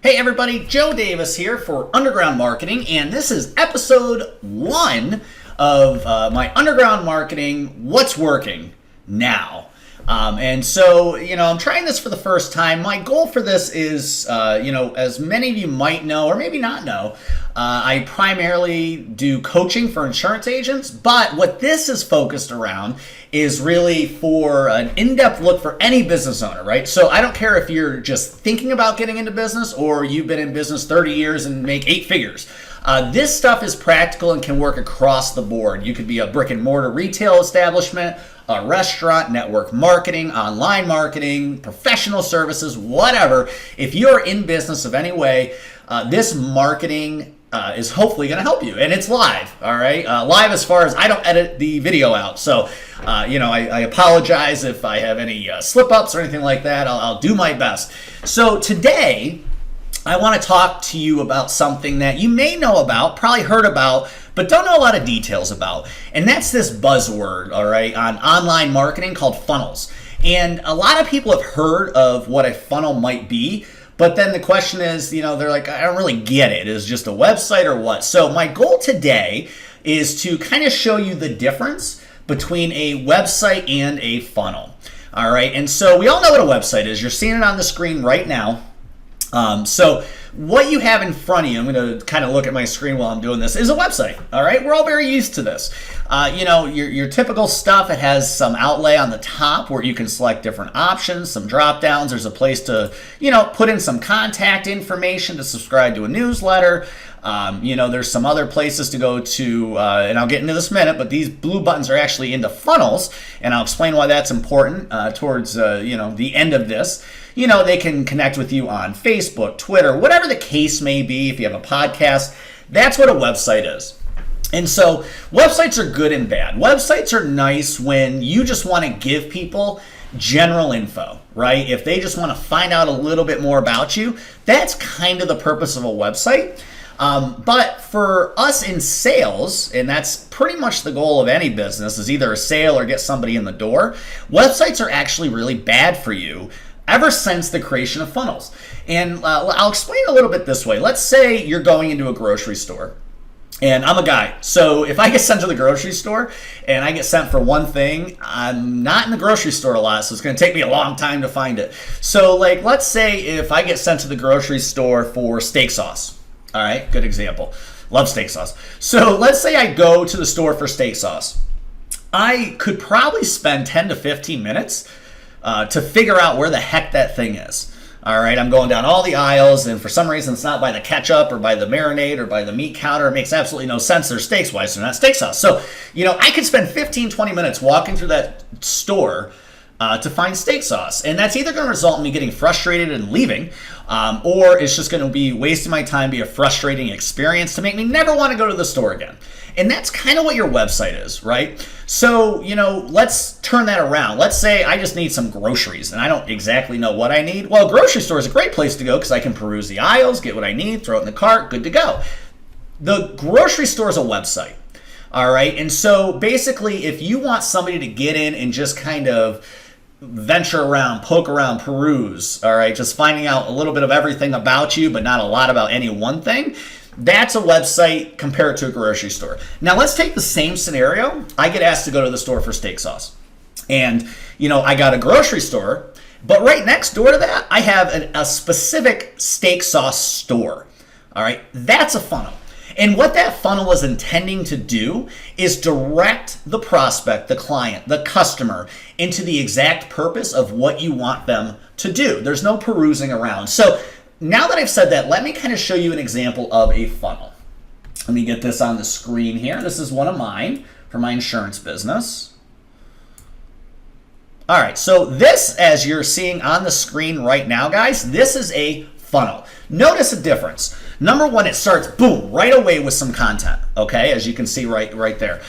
Hey everybody, Joe Davis here for Underground Marketing, and this is episode 1 of my Underground Marketing What's Working Now. And so, I'm trying this for the first time. My goal for this is, as many of you might know, or maybe not know, I primarily do coaching for insurance agents, but what this is focused around is really for an in-depth look for any business owner, right? So I don't care if you're just thinking about getting into business or you've been in business 30 years and make 8 figures. This stuff is practical and can work across the board. You could be a brick and mortar retail establishment, a restaurant, network marketing, online marketing, professional services, whatever. If you're in business of any way, this marketing is hopefully going to help you. And it's live, all right? Live as far as I don't edit the video out. So, I apologize if I have any slip-ups or anything like that. I'll do my best. So today, I want to talk to you about something that you may know about, probably heard about, but don't know a lot of details about. And that's this buzzword, all right, on online marketing called funnels. And a lot of people have heard of what a funnel might be, but then the question is, they're like, I don't really get it. Is it just a website or what? So my goal today is to kind of show you the difference between a website and a funnel. All right, and so we all know what a website is. You're seeing it on the screen right now. So what you have in front of you, I'm going to kind of look at my screen while I'm doing this, is a website. All right, we're all very used to this. Your typical stuff, it has some outlay on the top where you can select different options, some drop downs. There's a place to, put in some contact information to subscribe to a newsletter. There's some other places to go to, and I'll get into this in a minute, but these blue buttons are actually into funnels, and I'll explain why that's important towards, the end of this. They can connect with you on Facebook, Twitter, whatever the case may be. If you have a podcast, that's what a website is. And so websites are good and bad. Websites are nice when you just want to give people general info, right? If they just want to find out a little bit more about you, that's kind of the purpose of a website. But for us in sales, and that's pretty much the goal of any business, is either a sale or get somebody in the door, websites are actually really bad for you ever since the creation of funnels. And I'll explain a little bit this way. Let's say you're going into a grocery store. And I'm a guy, so if I get sent to the grocery store and I get sent for one thing, I'm not in the grocery store a lot, so it's going to take me a long time to find it. So let's say if I get sent to the grocery store for steak sauce. All right, good example. Love steak sauce. So let's say I go to the store for steak sauce. I could probably spend 10 to 15 minutes to figure out where the heck that thing is. All right, I'm going down all the aisles, and for some reason it's not by the ketchup or by the marinade or by the meat counter. It makes absolutely no sense. They're steaks. Why is there not steak sauce? So, I could spend 15, 20 minutes walking through that store to find steak sauce. And that's either going to result in me getting frustrated and leaving, or it's just going to be wasting my time, be a frustrating experience to make me never want to go to the store again. And that's kind of what your website is, right? So, let's turn that around. Let's say I just need some groceries and I don't exactly know what I need. Well, a grocery store is a great place to go because I can peruse the aisles, get what I need, throw it in the cart, good to go. The grocery store is a website, all right? And so basically, if you want somebody to get in and just kind of venture around, poke around, peruse, all right, just finding out a little bit of everything about you, but not a lot about any one thing, that's a website compared to a grocery store. Now let's take the same scenario. I get asked to go to the store for steak sauce. And, I got a grocery store, but right next door to that, I have a specific steak sauce store. All right, that's a funnel. And what that funnel is intending to do is direct the prospect, the client, the customer into the exact purpose of what you want them to do. There's no perusing around. So now that I've said that, let me kind of show you an example of a funnel. Let me get this on the screen here. This is one of mine for my insurance business. All right, so this, as you're seeing on the screen right now, guys, this is a funnel. Notice a difference. Number one, it starts, boom, right away with some content, okay, as you can see right there.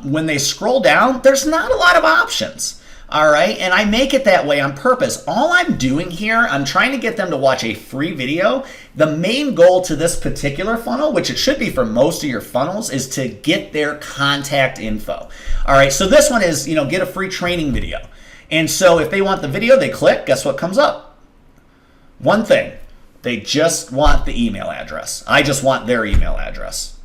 When they scroll down, there's not a lot of options. All right, and I make it that way on purpose. All I'm doing here, I'm trying to get them to watch a free video. The main goal to this particular funnel, which it should be for most of your funnels, is to get their contact info. All right, so this one is, get a free training video. And so if they want the video, they click, guess what comes up? One thing. They just want the email address. I just want their email address.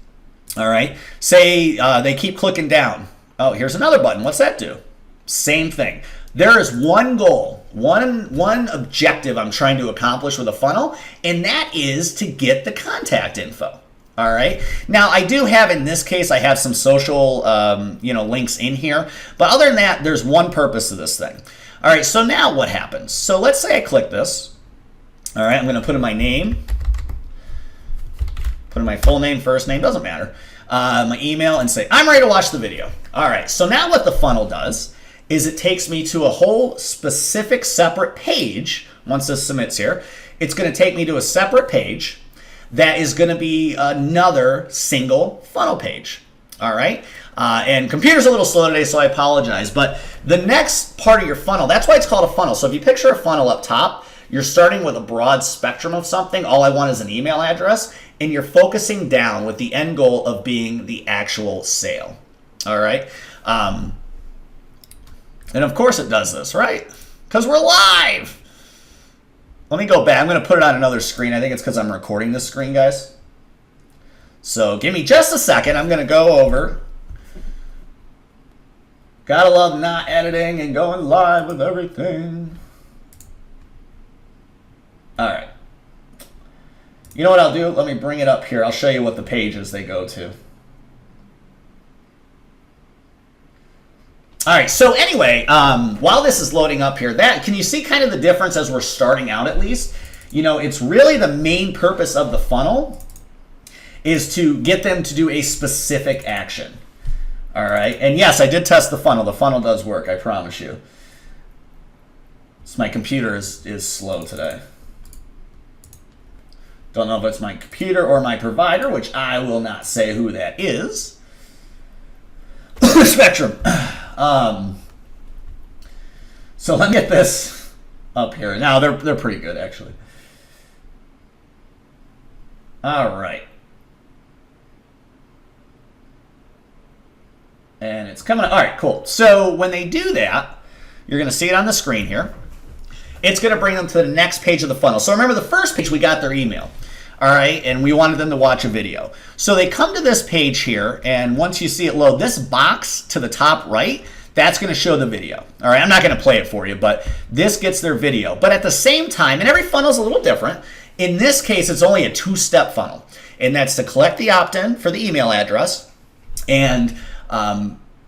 All right. Say they keep clicking down. Oh, here's another button. What's that do? Same thing. There is one goal, one objective I'm trying to accomplish with a funnel, and that is to get the contact info. All right. Now, I do have, in this case, I have some social, links in here. But other than that, there's one purpose to this thing. All right. So now what happens? So let's say I click this. All right. I'm going to put in my name. Put in my full name, first name, doesn't matter. My email, and say, I'm ready to watch the video. All right. So now what the funnel does is it takes me to a whole specific separate page. Once this submits here, it's going to take me to a separate page that is going to be another single funnel page. All right. And computer's a little slow today, so I apologize. But the next part of your funnel, that's why it's called a funnel. So if you picture a funnel up top, you're starting with a broad spectrum of something. All I want is an email address. And you're focusing down with the end goal of being the actual sale. All right. And of course it does this, right? Because we're live. Let me go back. I'm going to put it on another screen. I think it's because I'm recording this screen, guys. So give me just a second. I'm going to go over. Gotta love not editing and going live with everything. All right. You know what I'll do? Let me bring it up here. I'll show you what the pages they go to. All right, so anyway, while this is loading up here, can you see kind of the difference as we're starting out at least? You know, it's really the main purpose of the funnel is to get them to do a specific action. All right, and yes, I did test the funnel. The funnel does work, I promise you. So my computer is slow today. Don't know if it's my computer or my provider, which I will not say who that is. Spectrum. So let me get this up here. Now they're pretty good actually. All right. And it's coming up. All right, cool. So when they do that, you're going to see it on the screen here. It's going to bring them to the next page of the funnel. So remember the first page, we got their email. All right, and we wanted them to watch a video. So they come to this page here, and once you see it load, this box to the top right, that's going to show the video. All right, I'm not going to play it for you, but this gets their video. But at the same time, and every funnel is a little different, in this case, it's only a two-step funnel, and that's to collect the opt-in for the email address, and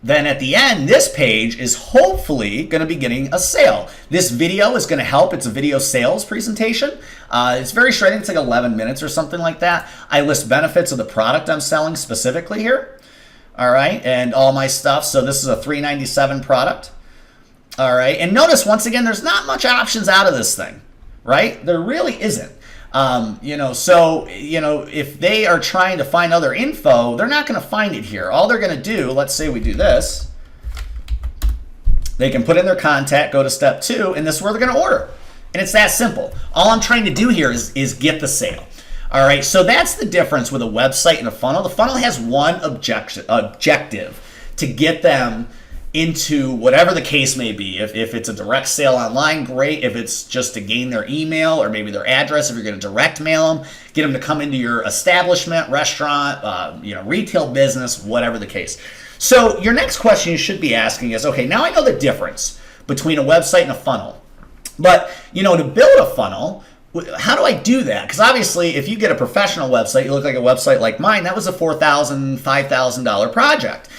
then at the end, this page is hopefully going to be getting a sale. This video is going to help. It's a video sales presentation. It's very short. I think it's like 11 minutes or something like that. I list benefits of the product I'm selling specifically here. All right, and all my stuff. So this is a $397 product. All right, and notice once again, there's not much options out of this thing, right? There really isn't. If they are trying to find other info, they're not going to find it here. All they're going to do, let's say we do this, they can put in their contact, go to step 2, and this is where they're going to order. And it's that simple. All I'm trying to do here is get the sale. All right, so that's the difference with a website and a funnel. The funnel has one objective to get them into whatever the case may be. If it's a direct sale online, great. If it's just to gain their email or maybe their address, if you're going to direct mail them, get them to come into your establishment, restaurant, retail business, whatever the case. So your next question you should be asking is, okay, now I know the difference between a website and a funnel. But, to build a funnel, how do I do that? Because obviously, if you get a professional website, you look like a website like mine, that was a $4,000, $5,000 project.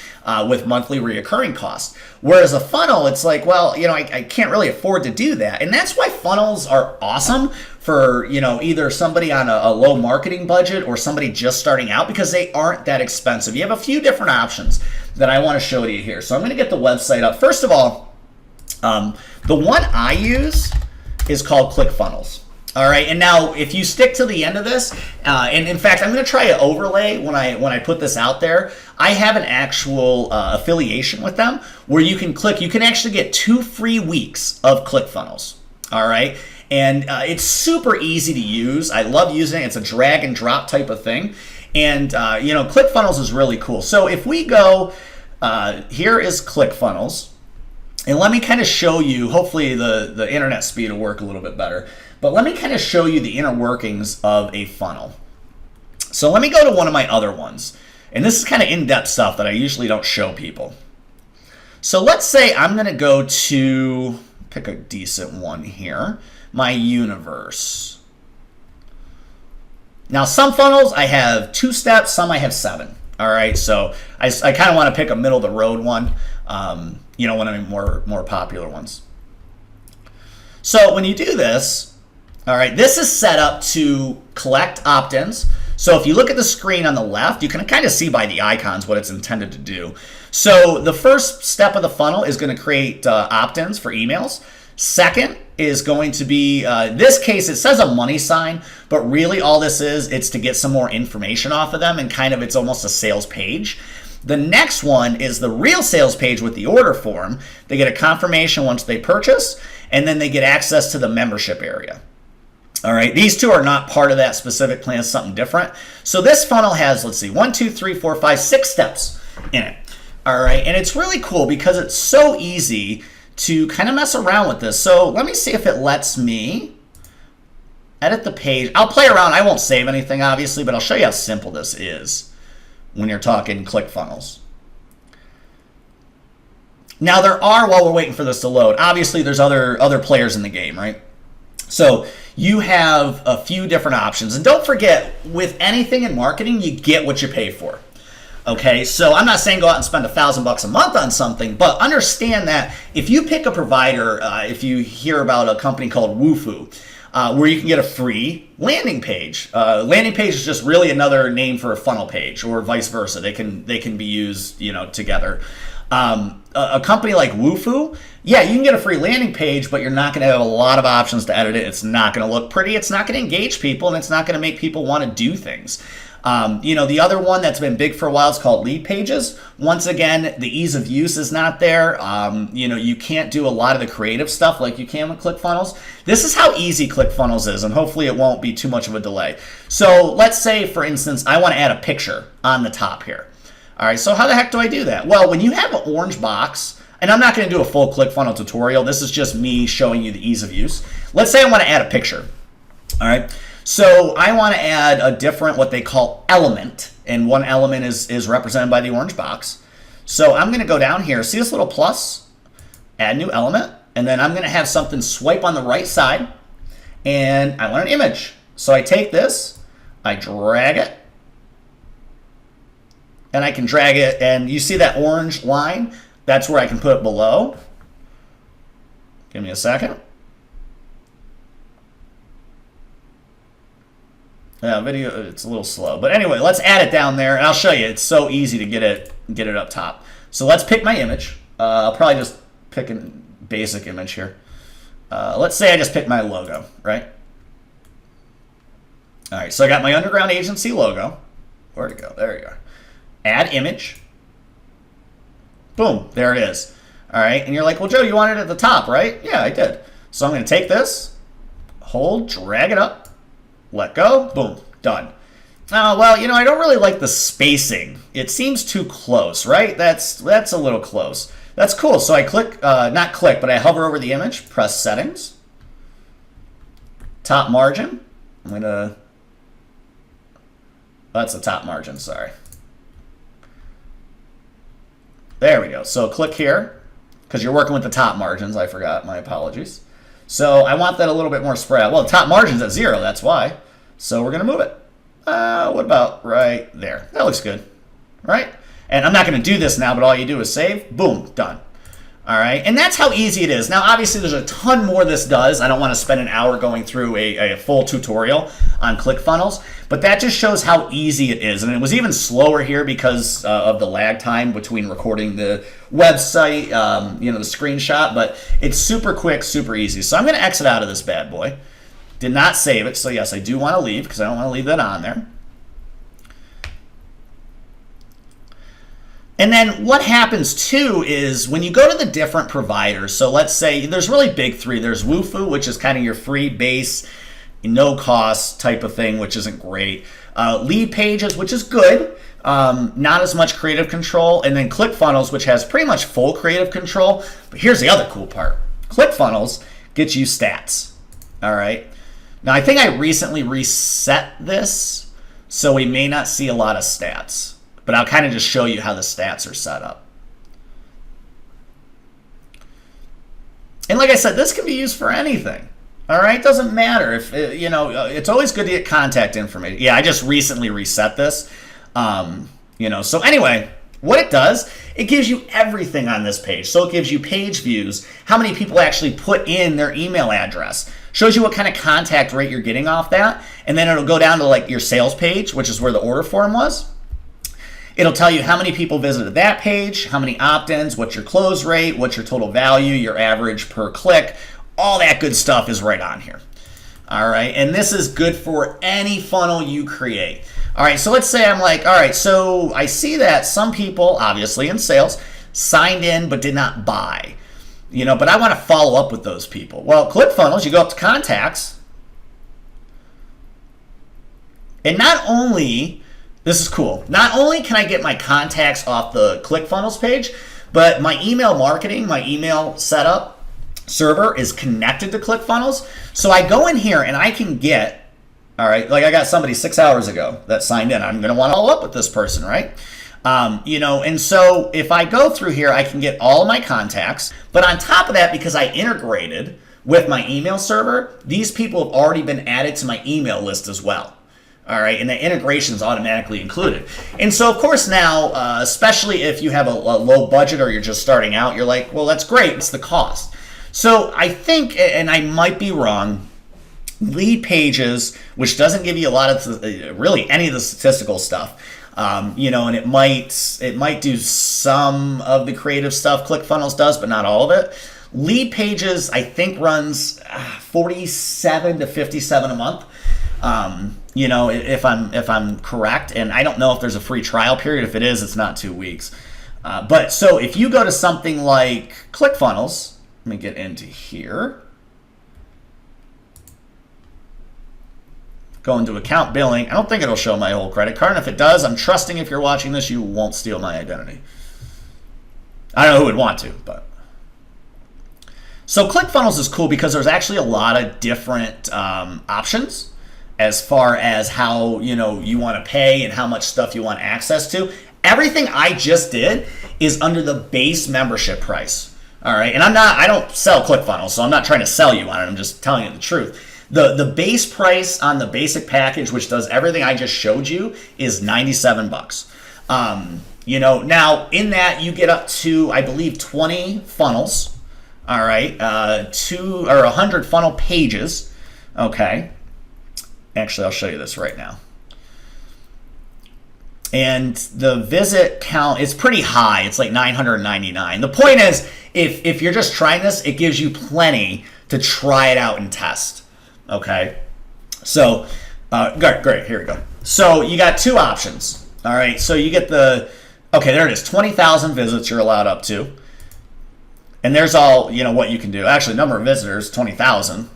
With monthly reoccurring costs. Whereas a funnel, it's like, well, I can't really afford to do that. And that's why funnels are awesome for, either somebody on a low marketing budget or somebody just starting out, because they aren't that expensive. You have a few different options that I want to show to you here. So I'm going to get the website up. First of all, the one I use is called ClickFunnels. All right, and now if you stick to the end of this, and in fact, I'm going to try an overlay when I put this out there. I have an actual affiliation with them where you can actually get 2 free weeks of ClickFunnels. All right, and it's super easy to use. I love using it. It's a drag and drop type of thing, and ClickFunnels is really cool. So if we go, here is ClickFunnels. And let me kind of show you, hopefully the internet speed will work a little bit better, but let me kind of show you the inner workings of a funnel. So let me go to one of my other ones. And this is kind of in-depth stuff that I usually don't show people. So let's say I'm going to go to, pick a decent one here, my universe. Now some funnels I have 2 steps, some I have 7. All right, so I kind of want to pick a middle of the road one, you know, one of the more popular ones. So when you do this, all right, this is set up to collect opt-ins. So if you look at the screen on the left, you can kind of see by the icons what it's intended to do. So the first step of the funnel is going to create opt-ins for emails. Second is going to be, this case, it says a money sign, but really all this is, it's to get some more information off of them, and kind of it's almost a sales page. The next one is the real sales page with the order form. They get a confirmation once they purchase, and then they get access to the membership area. All right, these two are not part of that specific plan, it's something different. So this funnel has, let's see, 1, 2, 3, 4, 5, 6 steps in it. All right, and it's really cool because it's so easy to kind of mess around with this. So let me see if it lets me edit the page. I'll play around. I won't save anything, obviously, but I'll show you how simple this is when you're talking ClickFunnels. Now there are, while we're waiting for this to load, obviously there's other players in the game, right? So you have a few different options. And don't forget, with anything in marketing, you get what you pay for. Okay, so I'm not saying go out and spend $1,000 a month on something, but understand that if you pick a provider, if you hear about a company called Wufoo, where you can get a free landing page. Landing page is just really another name for a funnel page, or vice versa. They can be used, you know, together. A company like Wufoo, yeah, you can get a free landing page, but you're not going to have a lot of options to edit it. It's not going to look pretty. It's not going to engage people, and it's not going to make people want to do things. You know, the other one that's been big for a while is called Lead Pages. Once again, the ease of use is not there. You know, you can't do a lot of the creative stuff like you can with ClickFunnels. This is how easy ClickFunnels is, and hopefully it won't be too much of a delay. So let's say, for instance, I want to add a picture on the top here. All right, so how the heck do I do that? Well, when you have an orange box, and I'm not going to do a full ClickFunnels tutorial. This is just me showing you the ease of use. Let's say I want to add a picture. All right. So I want to add a different, what they call element, and one element is represented by the orange box. So I'm going to go down here, see this little plus, add new element, and then I'm going to have something swipe on the right side, and I want an image. So I take this, I drag it, and I can drag it, and you see that orange line? That's where I can put it below. Give me a second. Yeah, video, it's a little slow. But anyway, let's add it down there, and I'll show you. It's so easy to get it up top. So let's pick my image. I'll probably just pick a basic image here. Let's say I just picked my logo, right? All right, so I got my Underground Agency logo. Where'd it go? There you go. Add image. Boom, there it is. All right, and you're like, well, Joe, you want it at the top, right? Yeah, I did. So I'm going to take this, hold, drag it up. Let go, boom, done. Well, you know, I don't really like the spacing. It seems too close, right? That's a little close. That's cool. So I click, not click, but I hover over the image, press settings, top margin. That's the top margin, sorry. There we go. So click here, because you're working with the top margins. I forgot, my apologies. So I want that a little bit more spread out. Well, the top margin's at 0, that's why. So we're going to move it. What about right there? That looks good, right? And I'm not going to do this now, but all you do is save. Boom, done. All right, and that's how easy it is. Now, obviously, there's a ton more this does. I don't want to spend an hour going through a full tutorial on ClickFunnels, but that just shows how easy it is. And it was even slower here because of the lag time between recording the website, you know, the screenshot, but it's super quick, super easy. So I'm going to exit out of this bad boy. Did not save it, so yes, I do want to leave because I don't want to leave that on there. And then what happens too is when you go to the different providers, so let's say there's really big 3. There's Wufoo, which is kind of your free base, no cost type of thing, which isn't great. Lead pages, which is good. Not as much creative control. And then ClickFunnels, which has pretty much full creative control. But here's the other cool part. ClickFunnels gets you stats. All right. Now, I think I recently reset this, so we may not see a lot of stats. But I'll kind of just show you how the stats are set up. And like I said, this can be used for anything. All right, doesn't matter if it's always good to get contact information. Yeah, I just recently reset this. So anyway, what it does, it gives you everything on this page. So it gives you page views, how many people actually put in their email address, shows you what kind of contact rate you're getting off that, and then it'll go down to like your sales page, which is where the order form was. It'll tell you how many people visited that page, how many opt-ins, what's your close rate, what's your total value, your average per click. All that good stuff is right on here. All right, and this is good for any funnel you create. All right, so let's say I'm like, all right, so I see that some people, obviously in sales, signed in but did not buy. But I want to follow up with those people. Well, ClickFunnels, you go up to contacts, and not only, this is cool, not only can I get my contacts off the ClickFunnels page, but my email marketing, my email setup, server is connected to ClickFunnels. So I go in here and I can get, all right, like I got somebody 6 hours ago that signed in. I'm going to want to follow up with this person, right? And so if I go through here, I can get all of my contacts. But on top of that, because I integrated with my email server, these people have already been added to my email list as well. All right, and the integration is automatically included. And so, of course, now, especially if you have a low budget or you're just starting out, you're like, well, that's great. It's the cost. So I think, and I might be wrong, lead pages, which doesn't give you a lot of really any of the statistical stuff, and it might do some of the creative stuff ClickFunnels does, but not all of it. Lead pages, I think, runs 47 to 57 a month. If I'm correct, and I don't know if there's a free trial period. If it is, it's not 2 weeks. But so if you go to something like ClickFunnels. Let me get into here. Go into account billing. I don't think it'll show my whole credit card. And if it does, I'm trusting if you're watching this, you won't steal my identity. I don't know who would want to, but. So ClickFunnels is cool because there's actually a lot of different options as far as how you want to pay and how much stuff you want access to. Everything I just did is under the base membership price. All right, and I don't sell ClickFunnels, so I'm not trying to sell you on it. I'm just telling you the truth. The base price on the basic package, which does everything I just showed you, is $97. Now in that you get up to, I believe, 20 funnels. All right, 100 funnel pages. Okay, actually, I'll show you this right now. And the visit count is pretty high. It's like 999. The point is, if you're just trying this, it gives you plenty to try it out and test. Okay? So, great. Here we go. So you got two options. All right. So you get okay, there it is. 20,000 visits you're allowed up to. And there's all, what you can do. Actually, number of visitors, 20,000.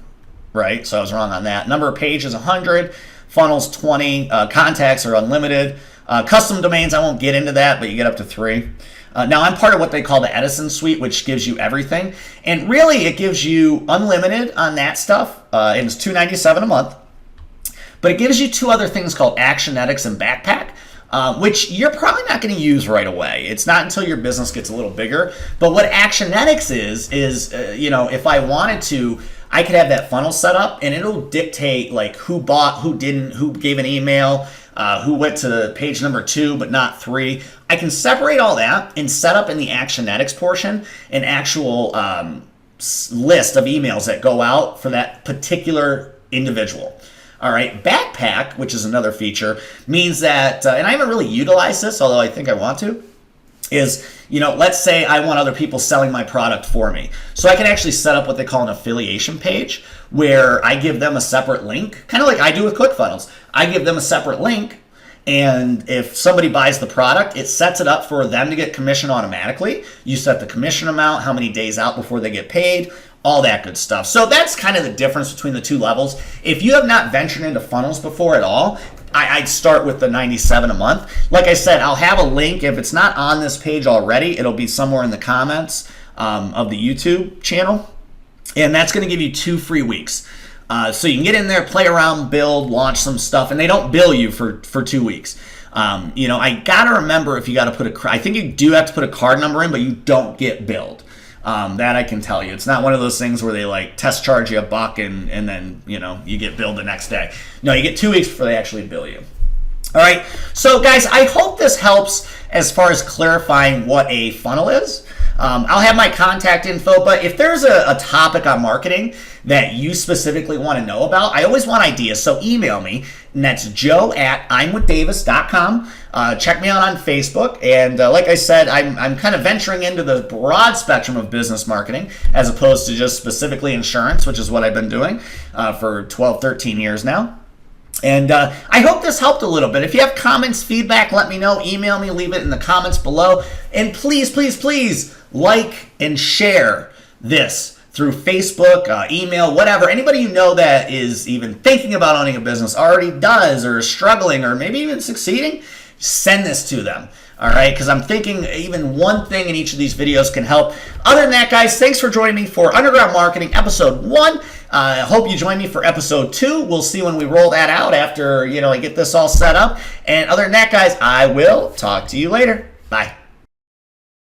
Right? So I was wrong on that. Number of pages, 100. Funnels, 20. Contacts are unlimited. Custom domains, I won't get into that, but you get up to 3. Now, I'm part of what they call the Edison Suite, which gives you everything. And really, it gives you unlimited on that stuff. And it's $297 a month. But it gives you 2 other things called Actionetics and Backpack, which you're probably not going to use right away. It's not until your business gets a little bigger. But what Actionetics is if I wanted to, I could have that funnel set up, and it'll dictate like who bought, who didn't, who gave an email, who went to page number 2 but not 3. I can separate all that and set up in the Actionetics portion an actual list of emails that go out for that particular individual. All right, Backpack, which is another feature, means that, and I haven't really utilized this, although I think I want to, is, let's say I want other people selling my product for me. So I can actually set up what they call an affiliation page where I give them a separate link, kind of like I do with ClickFunnels. I give them a separate link, and if somebody buys the product, it sets it up for them to get commission automatically. You set the commission amount, how many days out before they get paid, all that good stuff. So that's kind of the difference between the two levels. If you have not ventured into funnels before at all, I'd start with the $97 a month. Like I said, I'll have a link. If it's not on this page already, it'll be somewhere in the comments of the YouTube channel. And that's going to give you 2 free weeks. So you can get in there, play around, build, launch some stuff, and they don't bill you for 2 weeks. I got to remember if you got to put I think you do have to put a card number in, but you don't get billed. That I can tell you. It's not one of those things where they like test charge you $1 and then, you get billed the next day. No, you get 2 weeks before they actually bill you. All right. So guys, I hope this helps as far as clarifying what a funnel is. I'll have my contact info, but if there's a topic on marketing that you specifically want to know about, I always want ideas. So email me, and that's joe@imwithdavis.com. Check me out on Facebook. And like I said, I'm kind of venturing into the broad spectrum of business marketing as opposed to just specifically insurance, which is what I've been doing for 12, 13 years now. And I hope this helped a little bit. If you have comments, feedback, let me know. Email me, leave it in the comments below. And please, please, please like and share this through Facebook, email, whatever. Anybody you know that is even thinking about owning a business, already does, or is struggling, or maybe even succeeding, send this to them. All right, because I'm thinking even one thing in each of these videos can help. Other than that, guys, thanks for joining me for Underground Marketing Episode 1. I hope you join me for Episode 2. We'll see when we roll that out after, I get this all set up. And other than that, guys, I will talk to you later. Bye.